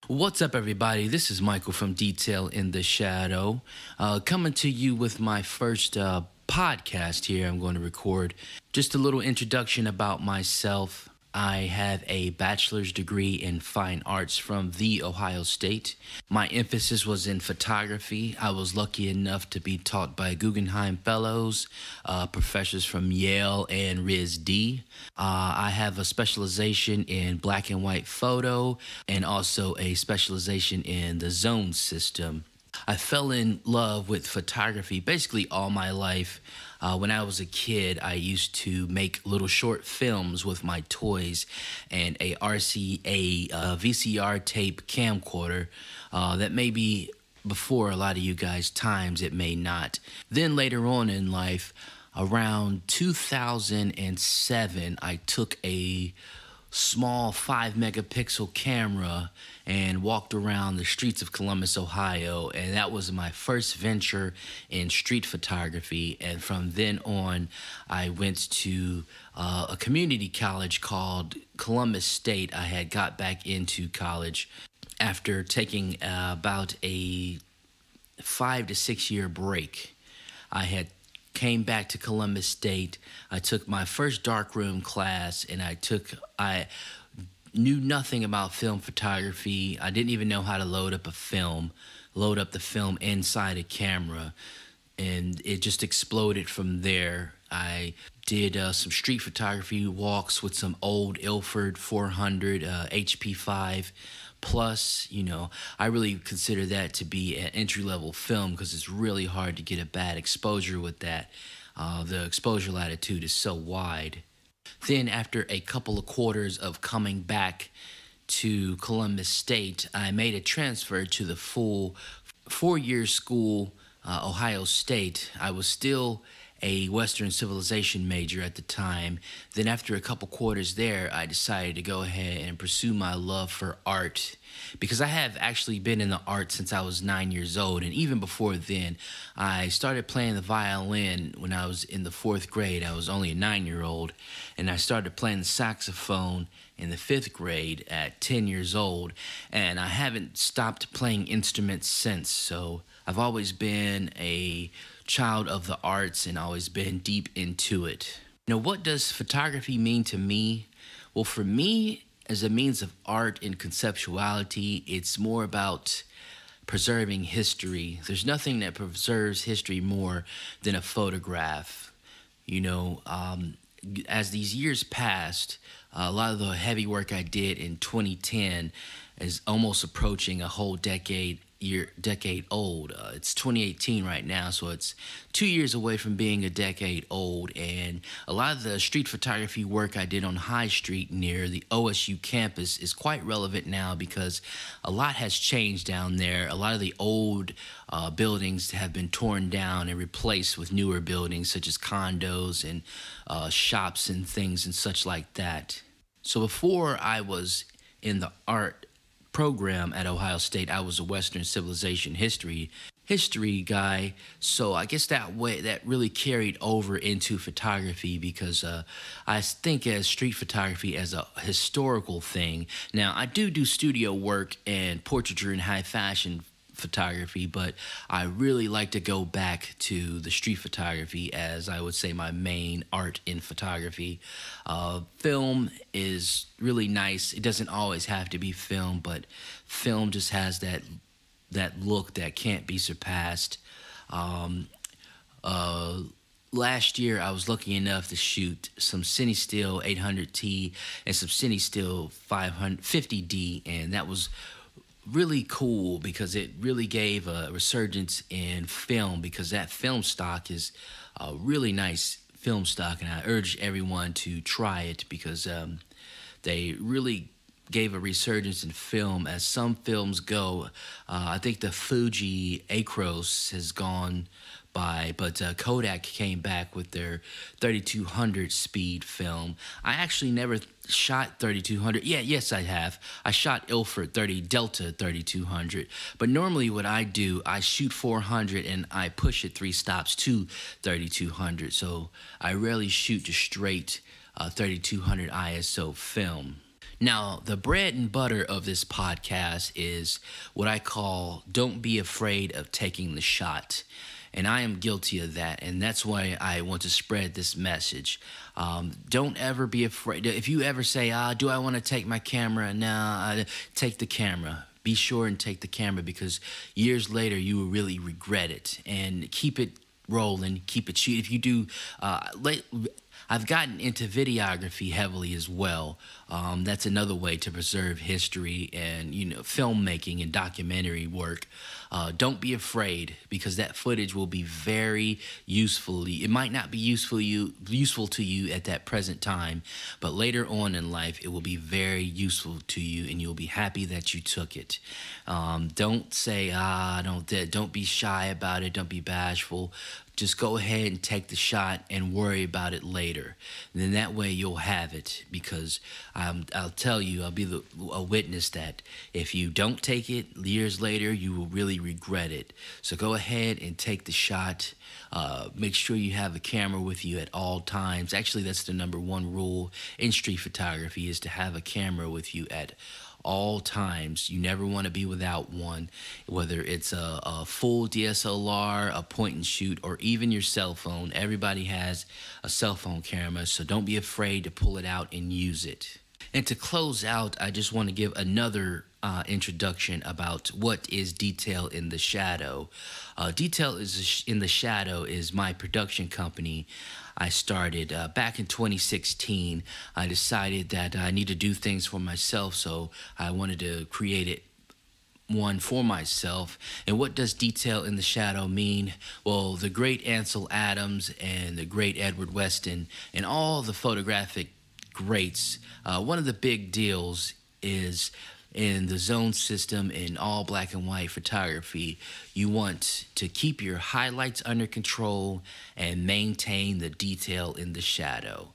What's up, everybody? This is Michael from Detail in the Shadow, coming to you with my first podcast here. I'm going to record just a little introduction about myself. I have a bachelor's degree in fine arts from The Ohio State. My emphasis was in photography. I was lucky enough to be taught by Guggenheim Fellows, professors from Yale and RISD. I have a specialization in black and white photo and also a specialization in the zone system. I fell in love with photography basically all my life. When I was a kid, I used to make little short films with my toys and a RCA VCR tape camcorder that may be before a lot of you guys' times, it may not. Then later on in life, around 2007, I took a small 5 megapixel camera and walked around the streets of Columbus, Ohio, and that was my first venture in street photography. And from then on, I went to a community college called Columbus State. I had got back into college after taking about a 5 to 6 year break. I had came back to Columbus State. I took my first darkroom class, and I knew nothing about film photography. I didn't even know how to load up the film inside a camera, and it just exploded from there. I did some street photography walks with some old Ilford 400 HP5 plus. I really consider that to be an entry-level film because it's really hard to get a bad exposure with that. The exposure latitude is so wide. Then after a couple of quarters of coming back to Columbus State, I made a transfer to the full 4-year school, Ohio State. I was still a Western civilization major at the time. Then after a couple quarters there, I decided to go ahead and pursue my love for art, because I have actually been in the art since I was 9 years old. And even before then, I started playing the violin when I was in the 4th grade. I was only a 9-year-old, and I started playing the saxophone in the 5th grade at 10 years old, and I haven't stopped playing instruments since. So I've always been a child of the arts and always been deep into it. What does photography mean to me? Well, for me, as a means of art and conceptuality, it's more about preserving history. There's nothing that preserves history more than a photograph. As these years passed, a lot of the heavy work I did in 2010 is almost approaching a whole decade old. It's 2018 right now, so it's 2 years away from being a decade old. And a lot of the street photography work I did on High Street near the OSU campus is quite relevant now because a lot has changed down there. A lot of the old buildings have been torn down and replaced with newer buildings such as condos and shops and things and such like that. So before I was in the art program at Ohio State, I was a Western civilization history guy. So I guess that really carried over into photography, because I think as street photography as a historical thing. Now, I do studio work and portraiture and high fashion photography, but I really like to go back to the street photography as, I would say, my main art in photography. Film is really nice. It doesn't always have to be film, but film just has that look that can't be surpassed. Last year, I was lucky enough to shoot some Cine Still 800T and some Cine Still 550D, and that was really cool because it really gave a resurgence in film, because that film stock is a really nice film stock, and I urge everyone to try it because they really gave a resurgence in film. As some films go, I think the Fuji Acros has gone by, but Kodak came back with their 3200 speed film. I actually never shot 3200. Yes, I have. I shot Ilford Delta 3200. But normally what I do, I shoot 400 and I push it 3 stops to 3200. So I rarely shoot just straight 3200 ISO film. Now, the bread and butter of this podcast is what I call don't be afraid of taking the shot. And I am guilty of that. And that's why I want to spread this message. Don't ever be afraid. If you ever say, do I want to take my camera? Nah, take the camera. Be sure and take the camera, because years later you will really regret it. And keep it rolling, keep it shooting. If you do, I've gotten into videography heavily as well. That's another way to preserve history and, filmmaking and documentary work. Don't be afraid, because that footage will be very useful. It might not be useful to you at that present time, but later on in life, it will be very useful to you, and you'll be happy that you took it. Don't say, don't be shy about it. Don't be bashful. Just go ahead and take the shot and worry about it later. And then that way you'll have it, because I'll tell you, I'll be a witness that if you don't take it years later, you will really regret it. So go ahead and take the shot. Make sure you have a camera with you at all times. Actually, that's the #1 rule in street photography, is to have a camera with you at all times. You never want to be without one, whether it's a full DSLR, a point and shoot, or even your cell phone. Everybody has a cell phone camera, so don't be afraid to pull it out and use it. And to close out, I just want to give another introduction about what is Detail in the Shadow. Detail in the Shadow is my production company. I started back in 2016. I decided that I need to do things for myself, so I wanted to create one for myself. And what does Detail in the Shadow mean? Well, the great Ansel Adams and the great Edward Weston and all the photographic greats, one of the big deals is in the zone system in all black and white photography, you want to keep your highlights under control and maintain the detail in the shadow.